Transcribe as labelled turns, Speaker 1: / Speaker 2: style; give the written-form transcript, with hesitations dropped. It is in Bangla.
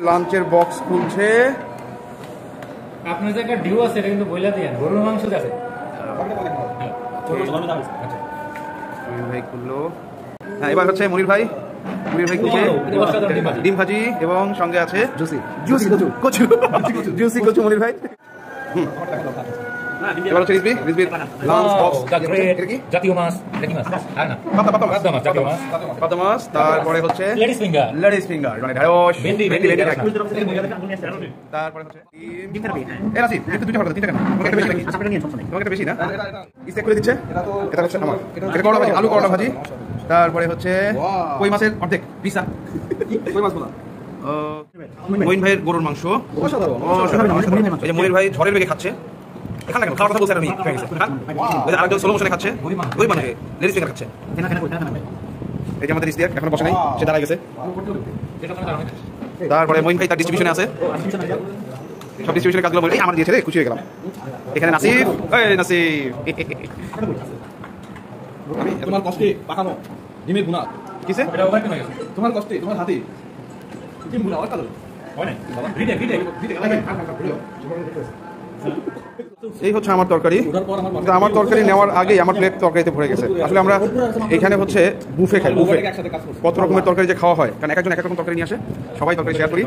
Speaker 1: লাঞ্চের বক্স খুলছে।
Speaker 2: আপনার যে একটা ডিউ আছে এটা কিন্তু বইলা দিয়েন, গরুর মাংস আছে।
Speaker 1: ভাই খুললো। হ্যাঁ, এবার হচ্ছে মনির ভাই খুলছে ডিম ভাজি এবং সঙ্গে আছে জুসি কচু মনির ভাই। এবার হচ্ছে রিজবির লাঞ্চ বক্স।
Speaker 2: জাতীয় মাছ, জাতীয় মাছ আর না পাবদা মাছ, জাতীয় মাছ
Speaker 1: পাবদা মাছ। তারপরে হচ্ছে
Speaker 2: লেডিস ফিঙ্গার
Speaker 1: মানে ঢেঁড়স,
Speaker 2: ভেন্ডি।
Speaker 1: তারপরে হচ্ছে এই রাসি একটু দুইটা ভালো তিনটা কেন তোমাকে একটা বেশি নাকি? তোমাকে একটা বেশি না ইস্তেক করে দিচ্ছে। এটা হচ্ছে আমার এটা করলা ভাজি, আলু করলা ভাজি। তারপরে হচ্ছে কই মাছের অর্ধেক পিসা। কই মাছ বলা মইন ভাইয়ের গরুর মাংস। এই যে মনির ভাই ঝড়ের বেগে খাচ্ছে। এখানে কেন খাওয়ার কথা বলছেন? আমি আরেকজন স্লো মোশনে খাচ্ছে, ওই মানে লেডিস ফিঙ্গার খাচ্ছে। এই যে আমাদের ইস্তিয়াক এখনো বসে নাই, সে দাঁড়ায় গেছে। তারপরে মইন ভাই তার ডিস্ট্রিবিউশনে আছে, সব ডিস্ট্রিবিউশনের কাজগুলো বলে আমার দিয়েছে রে, খুশি হয়ে গেলাম। এখানে নাসিফ, এই নাসিফ
Speaker 3: তোমার কষ্টে পাকানো ডিমের গুণা
Speaker 1: কিসে
Speaker 3: তোমার কষ্টে তোমার হাতে ডিম গুণা আর কালো
Speaker 1: এই হচ্ছে আমার তরকারি। আমার তরকারি নেওয়ার আগেই আমার প্লেট তরকারিতে ভরে গেছে। আসলে আমরা এখানে হচ্ছে বুফে খাই, বুফে কত রকমের তরকারি যে খাওয়া হয়, কারণ এক একজন এক এক রকম তরকারি নিয়ে আসে, সবাই তরকারি শেয়ার করি।